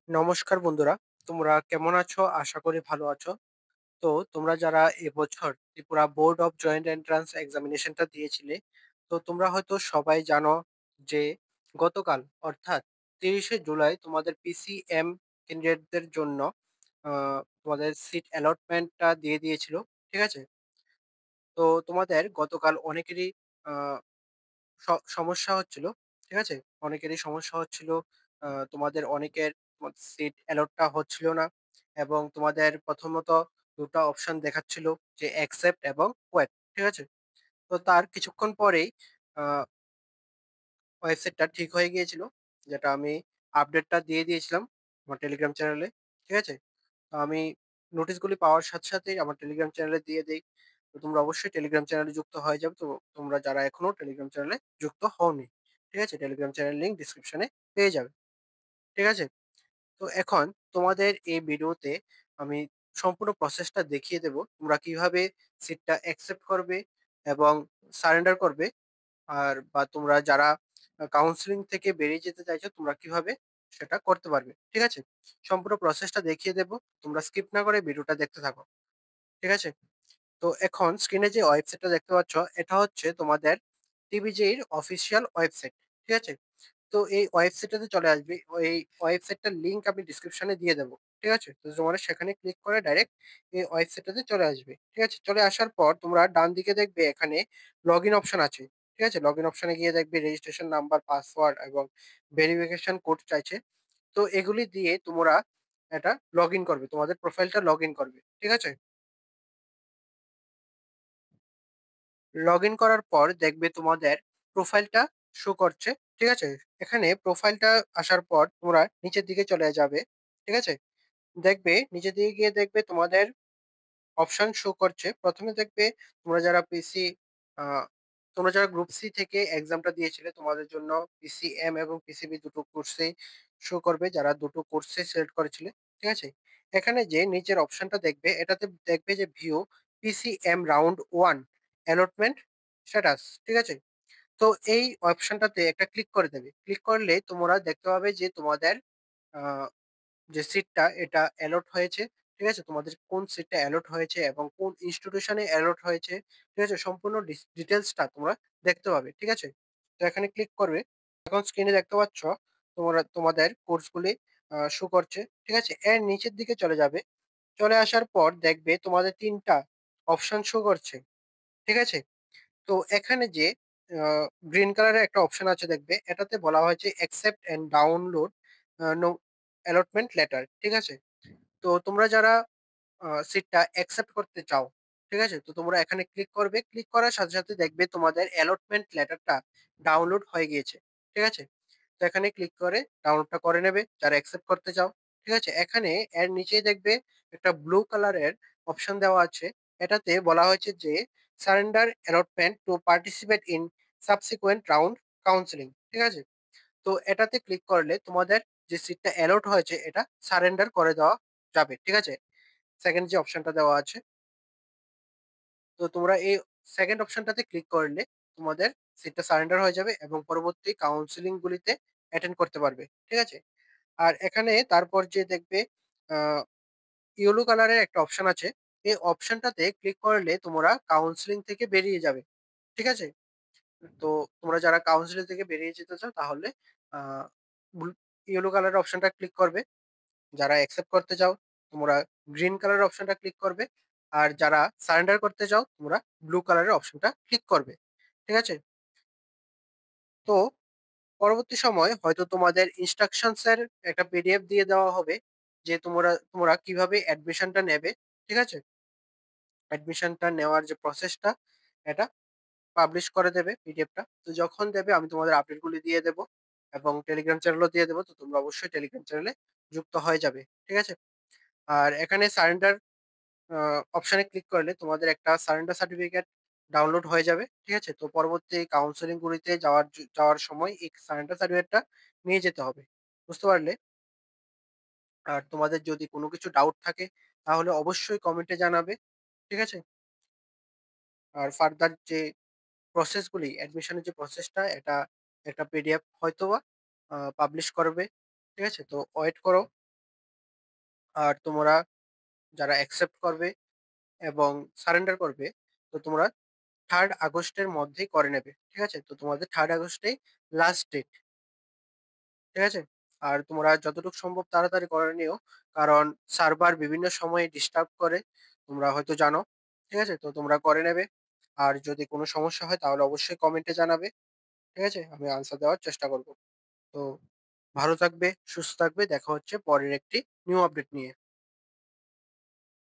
নমস্কার বন্ধুরা, তোমরা কেমন আছো? আশা করি ভালো আছো। তো তোমরা যারা এবছর Tripura board of joint entrance এক্সামিনেশনটা দিয়েছিলে, তো তোমরা হয়তো সবাই জানো যে গতকাল অর্থাৎ ৩০শে জুলাই তোমাদের পিসিএম ক্যান্ডিডেটদের জন্য তোমাদের সিট অ্যালটমেন্টটা দিয়ে দিয়েছিল। ঠিক আছে? তো তোমাদের গতকাল অনেকেরই আ স সমস্যা হচ্ছিল। ঠিক আছে? অনেকেরই সমস্যা হচ্ছিল। তোমাদের অনেকের সিট অ্যালটটা হচ্ছিল না এবং তোমাদের প্রথমত ২ টা অপশন দেখাচ্ছিল যে অ্যাকসেপ্ট এবং ওয়েট। ঠিক আছে? তো তার কিছুক্ষণ পরেই আ ওয়েবসাইটটা ঠিক হয়ে গিয়েছিল। যেটা আমি আপডেটটা দিয়ে দিয়েছিলাম আমার টেলিগ্রাম চ্যানেলে। ঠিক আছে? তো আমি নোটিশগুলি পাওয়ার সাথে সাথেই আমার টেলিগ্রাম চ্যানেলে দিয়ে দেই। তো তোমরা অবশ্যই টেলিগ্রাম চ্যানেলে যুক্ত হয়ে যাবে। তো তোমরা যারা এখনো টেলিগ্রাম চ্যানেলে যুক্ত হওনি। ঠিক আছে? টেলিগ্রাম চ্যানেল লিঙ্ক ডেসক্রিপশনে পেয়ে যাবে। ঠিক আছে? তো এখন তোমাদের এই ভিডিওতে আমি সম্পূর্ণ প্রসেসটা দেখিয়ে দেব। তোমরা কিভাবে সিটটা অ্যাকসেপ্ট করবে এবং সারেন্ডার করবে। আর বা তোমরা যারা কাউন্সেলিং থেকে বেরিয়ে যেতে চাইছো তোমরা কিভাবে সেটা করতে পারবে। ঠিক আছে? সম্পূর্ণ প্রসেসটা দেখিয়ে দেব। তোমরা স্কিপ না করে ভিডিওটা দেখতে থাকো। ঠিক আছে? তো এখন স্ক্রিনে যে ওয়েবসাইটটা দেখতে পাচ্ছ, এটা হচ্ছে তোমাদের টিভিজির অফিসিয়াল ওয়েবসাইট। ঠিক আছে? তো এই ওয়েবসাইটটাতে চলে আসবে। ওই ওয়েবসাইটটার লিংক আমি ডেসক্রিপশনে দিয়ে দেবো। ঠিক আছে? তো তোমরা সেখানে ক্লিক করে ডাইরেক্ট এই ওয়েবসাইটটাতে চলে আসবে। ঠিক আছে? চলে আসার পর তোমরা ডান দিকে দেখবে এখানে লগইন অপশন আছে। ঠিক আছে? লগইন অপশনে গিয়ে দেখবে রেজিস্ট্রেশন নাম্বার, পাসওয়ার্ড এবং ভেরিফিকেশন কোড চাইছে। তো এগুলি দিয়ে তোমরা এটা লগইন করবে। তোমাদের প্রোফাইলটা লগইন করবে। ঠিক আছে? লগইন করার পর দেখবে তোমাদের প্রোফাইলটা শো করছে। ঠিক আছে? এখানে প্রোফাইলটা আসার পর তোমরা নিচের দিকে চলে যাবে। ঠিক আছে? দেখবে নিচের দিকে গিয়ে দেখবে তোমাদের অপশন শো করছে। ১ম এ দেখবে তোমরা যারা আ তোমরা যারা গ্রুপ সি থেকে এক্সামটা দিয়েছিলে তোমাদের জন্য পিসিএম এবং পিসিবি দুটো কোর্সেই শো করবে যারা দুটো কোর্সে সিলেক্ট করেছিলে। ঠিক আছে? এখানে যে নিচের অপশনটা দেখবে এটাতে দেখবে যে view PCM round 1 allotment status. ঠিক আছে? তো এই অপশনটাতে একটা ক্লিক করে দেবে। ক্লিক করলে তোমরা দেখতে পাবে যে তোমাদের আ যে সিটটা এটা অ্যালট হয়েছে। ঠিক আছে? তোমাদের কোন সিটটা অ্যালট হয়েছে এবং কোন ইনস্টিটিউশনে অ্যালট হয়েছে। ঠিক আছে? সম্পূর্ণ ডিটেইলসটা তোমরা দেখতে পাবে। ঠিক আছে? তো এখানে ক্লিক করবে। এখন স্ক্রিনে দেখতে পাচ্ছ তোমাদের কোর্সগুলি শো করছে। ঠিক আছে? এর নিচের দিকে চলে যাবে। চলে আসার পর দেখবে তোমাদের ৩ টা অপশন শো করছে। ঠিক আছে? তো এখানে যে আ গ্রিন কালারের একটা অপশন আছে দেখবে। এটাতে বলা হয়েছে accept and download no allotment letter. ঠিক আছে? তো তোমরা যারা সিটটা অ্যাকসেপ্ট করতে চাও, ঠিক আছে? তো তোমরা এখানে ক্লিক করবে। ক্লিক করার সাথে সাথে দেখবে তোমাদের অ্যালটমেন্ট লেটারটা ডাউনলোড হয়ে গিয়েছে। ঠিক আছে? তো এখানে ক্লিক করে ডাউনলোডটা করে নেবে যারা অ্যাকসেপ্ট করতে চাও। ঠিক আছে? এখানে এর নিচেই দেখবে একটা ব্লু কালারের অপশন দেওয়া আছে। এটাতে বলা হয়েছে যে surrender allotment to participate in subsequent round counselling. ঠিক আছে? তো এটাতে ক্লিক করলে তোমাদের যে সিটটা অ্যালট হয়েছে এটা সারেন্ডার করে দেওয়া যাবে। ঠিক আছে? 2nd যে অপশনটা দেওয়া আছে। তো তোমরা এই 2nd অপশনটাতে ক্লিক করলে তোমাদের সিটটা সারেন্ডার হয়ে যাবে এবং পরবর্তী কাউন্সেলিং গুলিতে অ্যাটেন্ড করতে পারবে। ঠিক আছে? আর এখানে তারপর যে দেখবে আ ইয়েলো কালারের একটা অপশন আছে। এই অপশনটাতে ক্লিক করলে তোমরা কাউন্সেলিং থেকে বেরিয়ে যাবে। ঠিক আছে? তো তোমরা যারা কাউন্সেলিং থেকে বেরিয়ে যেতে চাও তাহলে আ ব্লু ইয়েলো কালারের অপশনটা ক্লিক করবে। যারা অ্যাকসেপ্ট করতে চাও তোমরা গ্রিন কালারের অপশনটা ক্লিক করবে। আর যারা সারেন্ডার করতে চাও তোমরা ব্লু কালারের অপশনটা ক্লিক করবে। ঠিক আছে? তো পরবর্তী সময় হয়তো তোমাদের ইনস্ট্রাকশনস এর একটা পিডিএফ দিয়ে দেওয়া হবে যে তোমরা কিভাবে অ্যাডমিশনটা নেবে। ঠিক আছে? অ্যাডমিশনটা নেওয়ার যে প্রসেসটা এটা পাবলিশ করে দেবে পিডিএফটা। তো যখন দেবে আমি তোমাদের আপডেটগুলি দিয়ে দেব এবং টেলিগ্রাম চ্যানেলও দিয়ে দেব। তো তোমরা অবশ্যই টেলিগ্রাম চ্যানেলে যুক্ত হয়ে যাবে। ঠিক আছে? আর এখানে সারেন্ডার আ অপশনে ক্লিক করলে তোমাদের একটা সারেন্ডার সার্টিফিকেট ডাউনলোড হয়ে যাবে। ঠিক আছে? তো পরবর্তী কাউন্সেলিং গুলিতে যাওয়ার সময় এই সারেন্ডার সার্টিফিকেটটা নিয়ে যেতে হবে। বুঝতে পারলে? আর তোমাদের যদি কোনো কিছু ডাউট থাকে তাহলে অবশ্যই কমেন্টে জানাবে। ঠিক আছে? আর ফার্দার যে প্রসেস গুলি অ্যাডমিশনের যে প্রসেসটা এটা একটা পিডিএফ হয়তোবা পাবলিশ করবে। ঠিক আছে? তো ওয়েট করো। আর তোমরা যারা অ্যাকসেপ্ট করবে এবং সারেন্ডার করবে, তো তোমরা 3rd আগস্টের মধ্যেই করে নেবে। ঠিক আছে? তো তোমাদের 3rd আগস্টেই লাস্ট ডেট। ঠিক আছে? আর তোমরা যতটুকু সম্ভব তাড়াতাড়ি করে নিও। কারণ সার্ভার বিভিন্ন সময়ে ডিস্টার্ব করে। তোমরা হয়তো জানো। ঠিক আছে? তো তোমরা করে নেবে। আর যদি কোনো সমস্যা হয় তাহলে অবশ্যই কমেন্টে জানাবে। ঠিক আছে? আমি আনসার দেওয়ার চেষ্টা করব। তো ভালো থাকবে, সুস্থ থাকবে। দেখা হচ্ছে পরের একটি নিউ আপডেট নিয়ে।